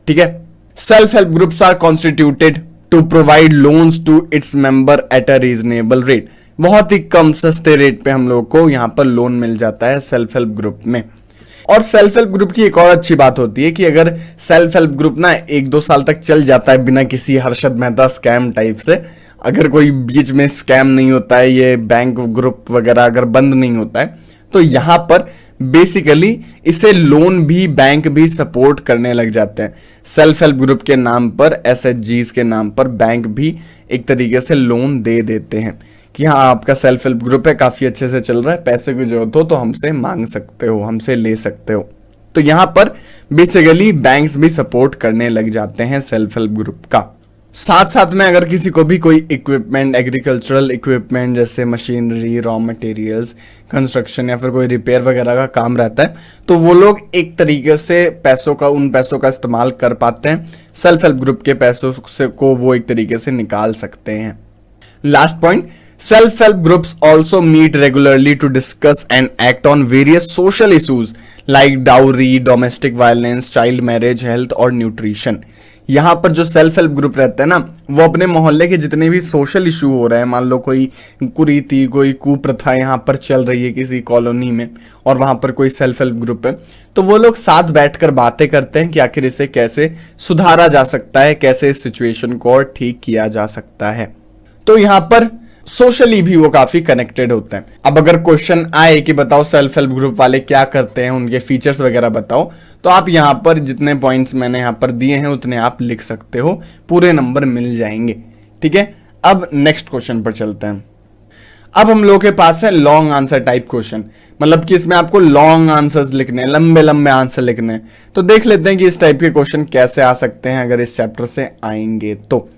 ठीक है, self help groups are constituted to provide loans to its member at a reasonable rate. बहुत ही कम सस्ते रेट पे हम लोग को यहाँ पर लोन मिल जाता है सेल्फ हेल्प ग्रुप में। और सेल्फ हेल्प ग्रुप की एक और अच्छी बात होती है कि अगर सेल्फ हेल्प ग्रुप ना 1-2 साल तक चल जाता है बिना किसी हर्षद मेहता स्कैम टाइप से, अगर कोई बीच में स्कैम नहीं होता है, ये बैंक ग्रुप वगैरह अगर बंद नहीं होता है, तो यहां पर बेसिकली इसे लोन भी बैंक भी सपोर्ट करने लग जाते हैं। सेल्फ हेल्प ग्रुप के नाम पर, एसएचजीज के नाम पर बैंक भी एक तरीके से लोन दे देते हैं कि हाँ आपका सेल्फ हेल्प ग्रुप है, काफी अच्छे से चल रहा है, पैसे की जरूरत हो तो हमसे मांग सकते हो, हमसे ले सकते हो। तो यहां पर बेसिकली बैंक्स भी सपोर्ट करने लग जाते हैं सेल्फ हेल्प ग्रुप का। साथ साथ में अगर किसी को भी कोई इक्विपमेंट, एग्रीकल्चरल इक्विपमेंट जैसे मशीनरी, रॉ मटेरियल्स, कंस्ट्रक्शन या फिर कोई रिपेयर वगैरह का काम रहता है, तो वो लोग एक तरीके से उन पैसों का इस्तेमाल कर पाते हैं। सेल्फ हेल्प ग्रुप के पैसों से को वो एक तरीके से निकाल सकते हैं। Last point, self help groups also meet regularly to discuss and act on various social issues like dowry, domestic violence, child marriage, health और न्यूट्रिशन। यहाँ पर जो सेल्फ हेल्प ग्रुप रहते हैं ना, वो अपने मोहल्ले के जितने भी सोशल इशू हो रहे हैं, मान लो कोई कुरीति, कोई कुप्रथा यहाँ पर चल रही है किसी कॉलोनी में, और वहां पर कोई सेल्फ हेल्प ग्रुप है, तो वो लोग साथ बैठकर बातें करते हैं कि आखिर इसे कैसे सुधारा जा सकता है, कैसे इस सिचुएशन को और ठीक किया जा सकता है। तो यहाँ पर सोशली भी वो काफी कनेक्टेड होते हैं। अब अगर क्वेश्चन आए कि बताओ सेल्फ हेल्प ग्रुप वाले क्या करते हैं, उनके फीचर्स वगैरह बताओ, तो आप यहाँ पर जितने पॉइंट्स मैंने यहाँ पर दिए हैं उतने आप लिख सकते हो, पूरे नंबर मिल जाएंगे। ठीक है, अब नेक्स्ट क्वेश्चन पर चलते हैं। अब हम लोगों के पास है लॉन्ग आंसर टाइप क्वेश्चन, मतलब कि इसमें आपको लॉन्ग आंसर्स लिखने हैं, लंबे लंबे आंसर लिखने हैं। तो देख लेते हैं कि इस टाइप के क्वेश्चन कैसे आ सकते हैं अगर इस चैप्टर से आएंगे तो।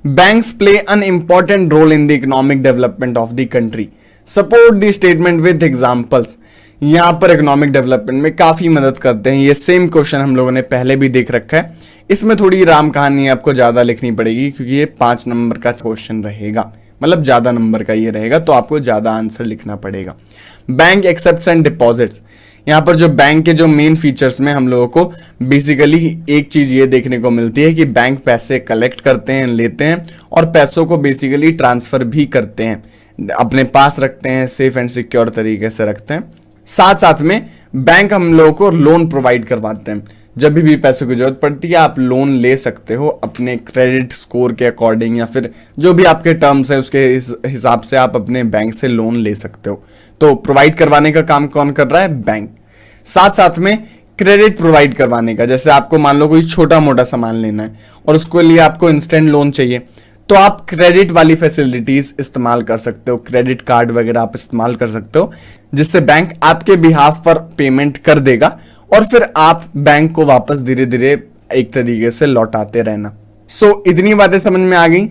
Banks play an important role in the economic development of the country. Support the statement with examples. यहाँ पर इकोनॉमिक डेवलपमेंट में काफी मदद करते हैं। ये सेम क्वेश्चन हम लोगों ने पहले भी देख रखा है। इसमें थोड़ी राम कहानी आपको ज्यादा लिखनी पड़ेगी क्योंकि ये 5 नंबर का क्वेश्चन रहेगा, मतलब ज्यादा नंबर का ये रहेगा, तो आपको ज्यादा आंसर लिखना पड़ेगा। बैंक एक्सेप्ट्स एंड डिपॉजिट्स, यहाँ पर जो बैंक के जो मेन फीचर्स में हम लोगों को बेसिकली एक चीज ये देखने को मिलती है कि बैंक पैसे कलेक्ट करते हैं, लेते हैं, और पैसों को बेसिकली ट्रांसफर भी करते हैं, अपने पास रखते हैं, सेफ एंड सिक्योर तरीके से रखते हैं। साथ साथ में बैंक हम लोगों को लोन प्रोवाइड करवाते हैं। जब भी पैसों की जरूरत पड़ती है आप लोन ले सकते हो अपने क्रेडिट स्कोर के अकॉर्डिंग, या फिर जो भी आपके टर्म्स है उसके हिसाब से आप अपने बैंक से लोन ले सकते हो। तो प्रोवाइड करवाने का काम कौन कर रहा है? बैंक। साथ साथ में क्रेडिट प्रोवाइड करवाने का, जैसे आपको मान लो कोई छोटा मोटा सामान लेना है और उसके लिए आपको इंस्टेंट लोन चाहिए, तो आप क्रेडिट वाली फैसिलिटीज इस्तेमाल कर सकते हो, क्रेडिट कार्ड वगैरह आप इस्तेमाल कर सकते हो, जिससे बैंक आपके बिहाफ पर पेमेंट कर देगा और फिर आप बैंक को वापस धीरे धीरे एक तरीके से लौटाते रहना। सो इतनी बातें समझ में आ गई।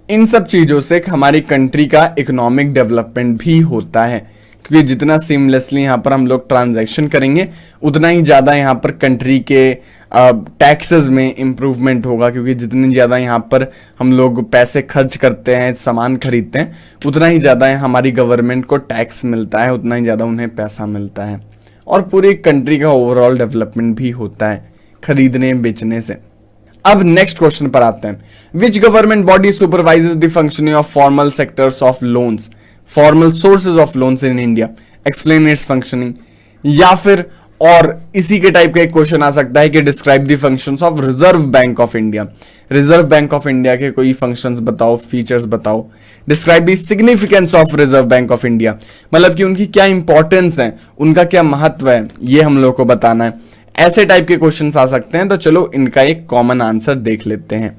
इन सब चीजों से हमारी कंट्री का इकोनॉमिक डेवलपमेंट भी होता है, क्योंकि जितना सीमलेसली यहाँ पर हम लोग ट्रांजैक्शन करेंगे उतना ही ज्यादा यहाँ पर कंट्री के टैक्सेस में इंप्रूवमेंट होगा, क्योंकि जितनी ज्यादा यहाँ पर हम लोग पैसे खर्च करते हैं, सामान खरीदते हैं, उतना ही ज्यादा हमारी गवर्नमेंट को टैक्स मिलता है, उतना ही ज्यादा उन्हें पैसा मिलता है, और पूरी कंट्री का ओवरऑल डेवलपमेंट भी होता है खरीदने बेचने से। अब नेक्स्ट क्वेश्चन पर आते हैं। Which government body supervises the functioning of formal sectors of loans, formal sources of loans in India, explain it's functioning. या फिर और इसी के टाइप का एक क्वेश्चन आ सकता है कि describe the functions of reserve bank of India, reserve bank of India के कोई फंक्शंस बताओ, फीचर्स बताओ। Describe the significance of reserve bank of India, मतलब कि उनकी क्या इंपॉर्टेंस है, उनका क्या महत्व है, ये हम लोग को बताना है। ऐसे टाइप के क्वेश्चंस आ सकते हैं, तो चलो इनका एक कॉमन आंसर देख लेते हैं।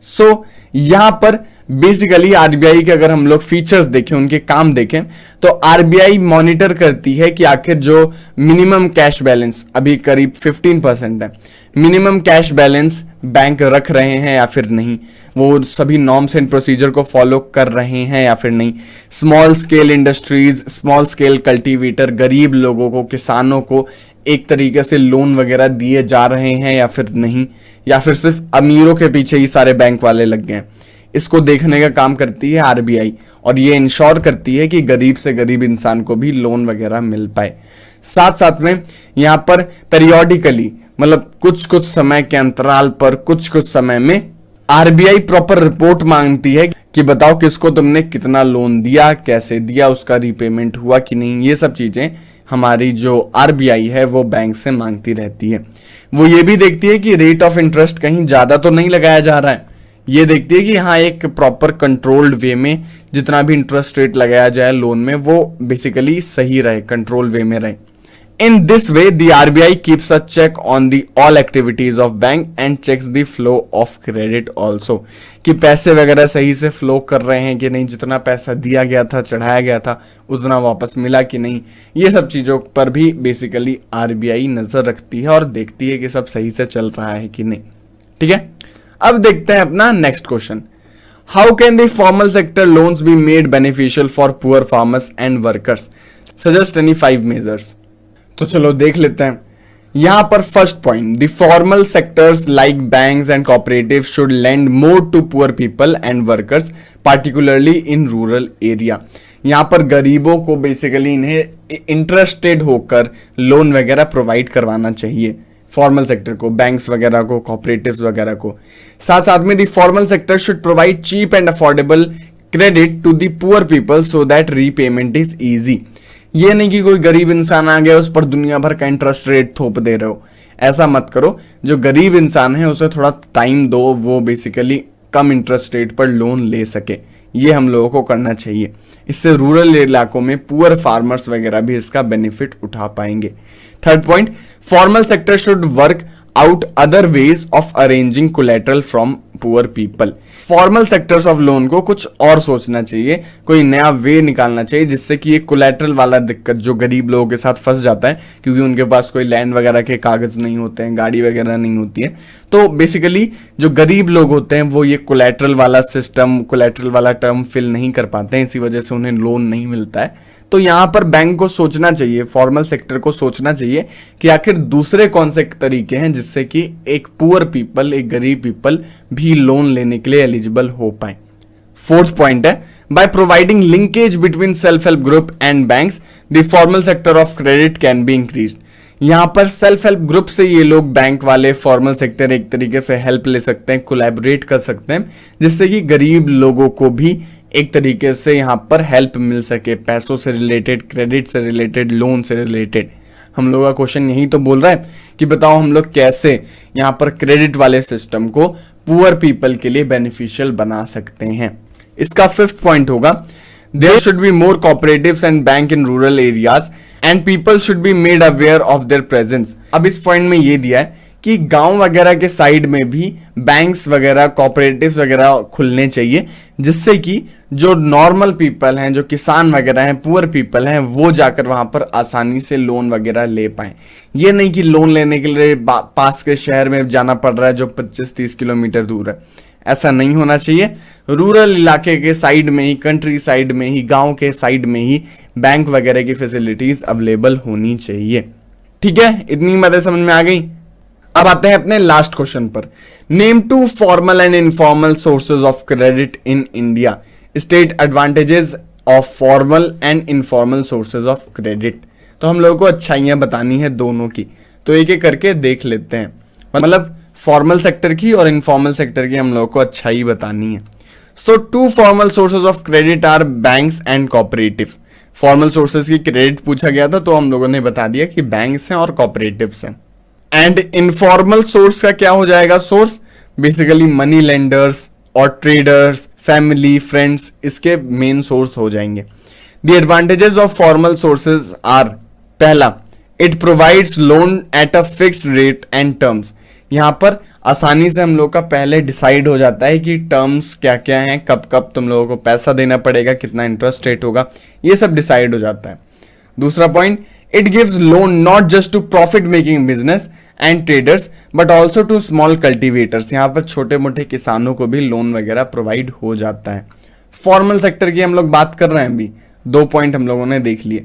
सो यहां पर बेसिकली आरबीआई के अगर हम लोग फीचर्स देखें, उनके काम देखें, तो आरबीआई मॉनिटर करती है कि आखिर जो मिनिमम कैश बैलेंस अभी करीब 15% है, मिनिमम कैश बैलेंस बैंक रख रहे हैं या फिर नहीं, वो सभी नॉर्म्स एंड प्रोसीजर को फॉलो कर रहे हैं या फिर नहीं, small scale industries, small scale cultivator, गरीब लोगों को, किसानों को एक तरीके से लोन वगैरह दिए जा रहे हैं या फिर नहीं, या फिर सिर्फ अमीरों के पीछे ही सारे बैंक वाले लग गए। इसको देखने का काम करती है आरबीआई, और ये इंश्योर करती है कि गरीब से गरीब इंसान को भी लोन वगैरह मिल पाए। साथ साथ में यहाँ पर पेरियोडिकली, मतलब कुछ कुछ समय के अंतराल पर, कुछ कुछ समय में आरबीआई प्रॉपर रिपोर्ट मांगती है कि बताओ किसको तुमने कितना लोन दिया, कैसे दिया, उसका रीपेमेंट हुआ कि नहीं। ये सब चीजें हमारी जो आरबीआई है वो बैंक से मांगती रहती है। वो ये भी देखती है कि रेट ऑफ इंटरेस्ट कहीं ज्यादा तो नहीं लगाया जा रहा है, ये देखती है कि हाँ एक प्रॉपर कंट्रोल्ड वे में जितना भी इंटरेस्ट रेट लगाया जाए लोन में वो बेसिकली सही रहे, कंट्रोल वे में रहे। In this way, the RBI keeps a check on the all activities of bank and checks the flow of credit also, कि पैसे वगैरह सही से फ्लो कर रहे हैं कि नहीं, जितना पैसा दिया गया था, चढ़ाया गया था, उतना वापस मिला कि नहीं। ये सब चीजों पर भी बेसिकली आरबीआई नजर रखती है और देखती है कि सब सही से चल रहा है कि नहीं। ठीक है, अब देखते हैं अपना next question. How can the formal sector loans be made beneficial for poor farmers and workers, suggest any 5 measures. तो चलो देख लेते हैं। यहां पर first point, the formal sectors like banks and cooperative should lend more to poor people and workers, particularly in rural area. यहां पर गरीबों को बेसिकली इन्हें इंटरेस्टेड होकर लोन वगैरह प्रोवाइड करवाना चाहिए। फॉर्मल सेक्टर को, बैंक्स वगैरह को, कॉपरेटिव्स वगैरह को। साथ साथ में the formal sector should provide cheap and affordable credit to the poor people so that repayment is easy. ये नहीं कि कोई गरीब इंसान आ गया उस पर दुनिया भर का इंटरेस्ट रेट थोप दे रहे हो, ऐसा मत करो। जो गरीब इंसान है उसे थोड़ा टाइम दो, वो बेसिकली कम इंटरेस्ट रेट पर लोन ले सके, ये हम लोगों को करना चाहिए। इससे रूरल इलाकों में पुअर फार्मर्स वगैरह भी इसका बेनिफिट उठा पाएंगे। Third point, formal sector should work out other ways of arranging collateral from poor people. Formal sectors of loan को कुछ और सोचना चाहिए, कोई नया वे निकालना चाहिए जिससे कि ये कोलेटरल वाला दिक्कत जो गरीब लोगों के साथ फंस जाता है, क्योंकि उनके पास कोई लैंड वगैरह के कागज नहीं होते हैं, गाड़ी वगैरह नहीं होती है। तो बेसिकली जो गरीब लोग होते हैं वो ये कोलेटरल वाला सिस्टम, कोलेटरल वाला टर्म फिल नहीं कर पाते हैं, इसी वजह से उन्हें लोन नहीं मिलता है। तो यहां पर बैंक को सोचना चाहिए, फॉर्मल सेक्टर को सोचना चाहिए कि आखिर दूसरे कौन से तरीके हैं जिससे कि एक पुअर पीपल, एक गरीब पीपल भी लोन लेने के लिए एलिजिबल हो पाए। फोर्थ पॉइंट है, by providing linkage between self help group and banks the formal sector of credit can be increased. यहां पर सेल्फ हेल्प ग्रुप से ये लोग, बैंक वाले, फॉर्मल सेक्टर एक तरीके से हेल्प ले सकते हैं, कोलैबोरेट कर सकते हैं, जिससे कि गरीब लोगों को भी एक तरीके से यहां पर हेल्प मिल सके, पैसों से रिलेटेड, क्रेडिट से रिलेटेड, लोन से रिलेटेड। हम लोग का क्वेश्चन यही तो बोल रहा है कि बताओ हम लोग कैसे यहां पर क्रेडिट वाले सिस्टम को पुअर पीपल के लिए बेनिफिशियल बना सकते हैं। इसका फिफ्थ पॉइंट होगा, there should be more cooperatives and bank in rural areas and people should be made aware of their presence। अब इस पॉइंट में ये दिया है कि गांव वगैरह के साइड में भी बैंक्स वगैरह, कोऑपरेटिव्स वगैरह खुलने चाहिए, जिससे कि जो नॉर्मल पीपल हैं, जो किसान वगैरह हैं, पुअर पीपल हैं, वो जाकर वहां पर आसानी से लोन वगैरह ले पाए। ये नहीं कि लोन लेने के लिए पास के शहर में जाना पड़ रहा है जो 25-30 किलोमीटर दूर है, ऐसा नहीं होना चाहिए। रूरल इलाके के साइड में ही, कंट्री साइड में ही, गांव के साइड में ही बैंक वगैरह की फैसिलिटीज अवेलेबल होनी चाहिए। ठीक है, इतनी बातें समझ में आ गई। अब आते हैं अपने लास्ट क्वेश्चन पर। Name 2 formal and informal sources of credit in India, state advantages of formal and informal sources of credit. तो हम लोगों को अच्छाइयां बतानी है दोनों की, तो एक एक करके देख लेते हैं। मतलब फॉर्मल सेक्टर की और इनफॉर्मल सेक्टर की हम लोगों को अच्छाई बतानी है। So 2 formal sources of credit are banks and cooperatives. Formal sources की क्रेडिट पूछा गया था तो हम लोगों ने बता दिया कि बैंक्स हैं और कॉपरेटिव्स हैं। एंड इनफॉर्मल सोर्स का क्या हो जाएगा? सोर्स बेसिकली मनी लेंडर्स और ट्रेडर्स, फैमिली, फ्रेंड्स, इसके मेन सोर्स हो जाएंगे। The advantages of formal sources are, पहला, it provides loan at a fixed rate and terms. यहां पर आसानी से हम लोग का पहले डिसाइड हो जाता है कि टर्म्स क्या क्या हैं, कब कब तुम लोगों को पैसा देना पड़ेगा, कितना इंटरेस्ट रेट होगा, ये सब डिसाइड हो जाता है। दूसरा point, it gives loan not just to profit making business and traders but also to small cultivators. यहाँ पर छोटे मोटे किसानों को भी लोन वगैरह प्रोवाइड हो जाता है। फॉर्मल सेक्टर की हम लोग बात कर रहे हैं, अभी 2 पॉइंट हम लोगों ने देख लिए।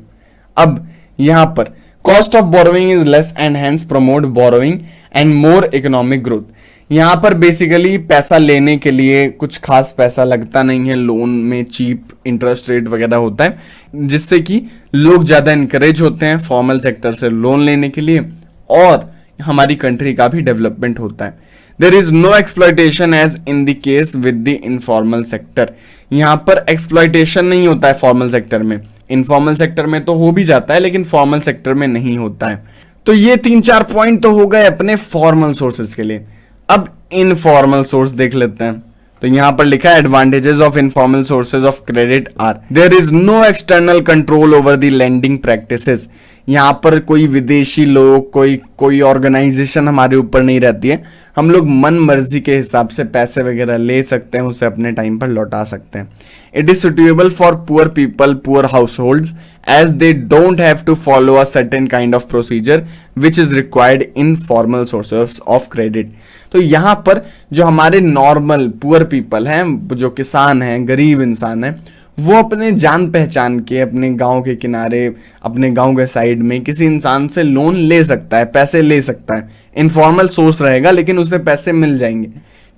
अब यहां पर cost of borrowing is less and hence promote borrowing and more economic growth. यहां पर बेसिकली पैसा लेने के लिए कुछ खास पैसा लगता नहीं है, लोन में चीप इंटरेस्ट रेट वगैरह होता है, जिससे कि लोग ज्यादा इनकरेज होते हैं फॉर्मल सेक्टर से लोन लेने के लिए और हमारी कंट्री का भी डेवलपमेंट होता है। There is no exploitation as in the case with the informal sector. यहां पर एक्सप्लॉयटेशन नहीं होता है फॉर्मल सेक्टर में, इनफॉर्मल सेक्टर में तो हो भी जाता है लेकिन फॉर्मल सेक्टर में नहीं होता है। तो ये 3-4 पॉइंट तो हो गए अपने फॉर्मल सोर्सेज के लिए। अब इनफॉर्मल सोर्स देख लेते हैं। तो यहां पर लिखा है advantages of informal sources of credit are, there is no external control over the lending practices. यहां पर कोई विदेशी लोग, कोई ऑर्गेनाइजेशन हमारे ऊपर नहीं रहती है। हम लोग मन मर्जी के हिसाब से पैसे वगैरह ले सकते हैं, उसे अपने टाइम पर लौटा सकते हैं। It is suitable for poor people, poor household, as they don't have to follow a certain kind of procedure which is required in formal sources of credit. तो यहां पर जो हमारे नॉर्मल पुअर पीपल हैं, जो किसान हैं, गरीब इंसान हैं, वो अपने जान पहचान के, अपने गांव के किनारे, अपने गांव के साइड में किसी इंसान से लोन ले सकता है, पैसे ले सकता है। इनफॉर्मल सोर्स रहेगा लेकिन उसे पैसे मिल जाएंगे,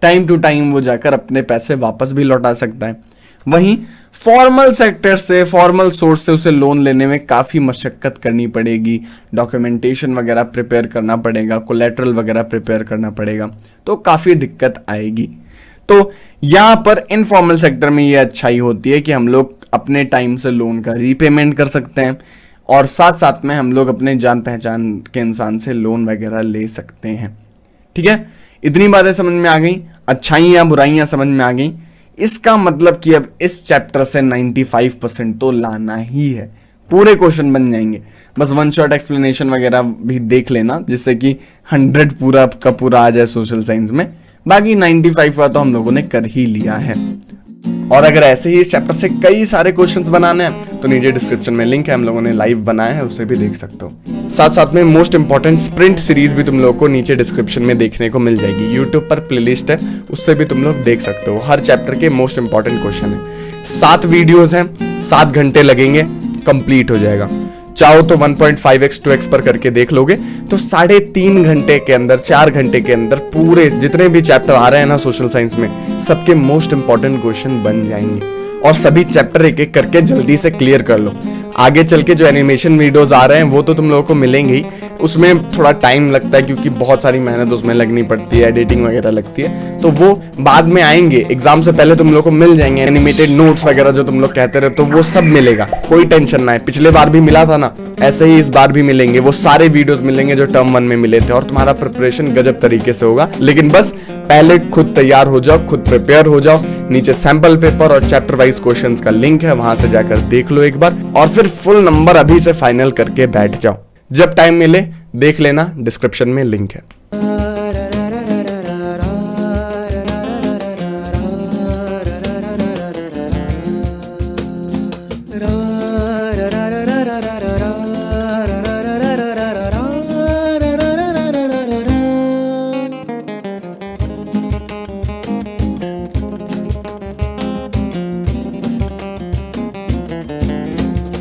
टाइम टू टाइम वो जाकर अपने पैसे वापस भी लौटा सकता है। वहीं फॉर्मल सेक्टर से, फॉर्मल सोर्स से उसे लोन लेने में काफ़ी मशक्कत करनी पड़ेगी, डॉक्यूमेंटेशन वगैरह प्रिपेयर करना पड़ेगा, कोलेट्रल वगैरह प्रिपेयर करना पड़ेगा, तो काफ़ी दिक्कत आएगी। तो यहाँ पर इनफॉर्मल सेक्टर में ये अच्छाई होती है कि हम लोग अपने टाइम से लोन का रीपेमेंट कर सकते हैं और साथ साथ में हम लोग अपने जान पहचान के इंसान से लोन वगैरह ले सकते हैं। ठीक है, इतनी बातें समझ में आ गई, अच्छाइयाँ बुराइयाँ समझ में आ गई। इसका मतलब कि अब इस चैप्टर से 95% तो लाना ही है, पूरे क्वेश्चन बन जाएंगे। बस वन शॉट एक्सप्लेनेशन वगैरह भी देख लेना जिससे कि 100 पूरा का पूरा आ जाए सोशल साइंस में। बाकी 95 का तो हम लोगों ने कर ही लिया है। और अगर ऐसे ही इस चैप्टर से कई सारे क्वेश्चंस बनाने हैं तो नीचे डिस्क्रिप्शन में लिंक है, हम लोगों ने लाइव बनाया है, उसे भी देख सकते हो। साथ साथ में मोस्ट इंपॉर्टेंट स्प्रिंट सीरीज भी तुम लोगों को नीचे डिस्क्रिप्शन में देखने को मिल जाएगी। यूट्यूब पर प्लेलिस्ट है, उससे भी तुम लोग देख सकते हो। हर चैप्टर के मोस्ट इंपॉर्टेंट क्वेश्चन है। 7 वीडियोज हैं, 7 घंटे लगेंगे, कंप्लीट हो जाएगा। चाहो तो 1.5x 2x पर करके देख लोगे तो 3.5 घंटे के अंदर, 4 घंटे के अंदर पूरे जितने भी चैप्टर आ रहे हैं ना सोशल साइंस में, सबके मोस्ट इंपॉर्टेंट क्वेश्चन बन जाएंगे। और सभी चैप्टर एक एक करके जल्दी से क्लियर कर लो। आगे चल के जो एनिमेशन वीडियोस आ रहे हैं वो तो तुम लोगों को मिलेंगे ही, उसमें थोड़ा टाइम लगता है क्योंकि बहुत सारी मेहनत उसमें लगनी पड़ती है, एडिटिंग वगैरह लगती है, तो वो बाद में आएंगे। एग्जाम से पहले तुम लोगों को मिल जाएंगे एनिमेटेड नोट्स वगैरह जो तुम लोग कहते रहे, तो वो सब मिलेगा, कोई टेंशन ना है। पिछले बार भी मिला था ना, ऐसे ही इस बार भी मिलेंगे, वो सारे वीडियोस मिलेंगे जो टर्म 1 में मिले थे। और तुम्हारा प्रिपरेशन गजब तरीके से होगा, लेकिन बस पहले खुद तैयार हो जाओ, खुद प्रिपेयर हो जाओ। नीचे सैंपल पेपर और चैप्टर वाइज क्वेश्चंस का लिंक है, वहां से जाकर देख लो एक बार, और फिर फुल नंबर अभी से फाइनल करके बैठ जाओ। जब टाइम मिले देख लेना, डिस्क्रिप्शन में लिंक है।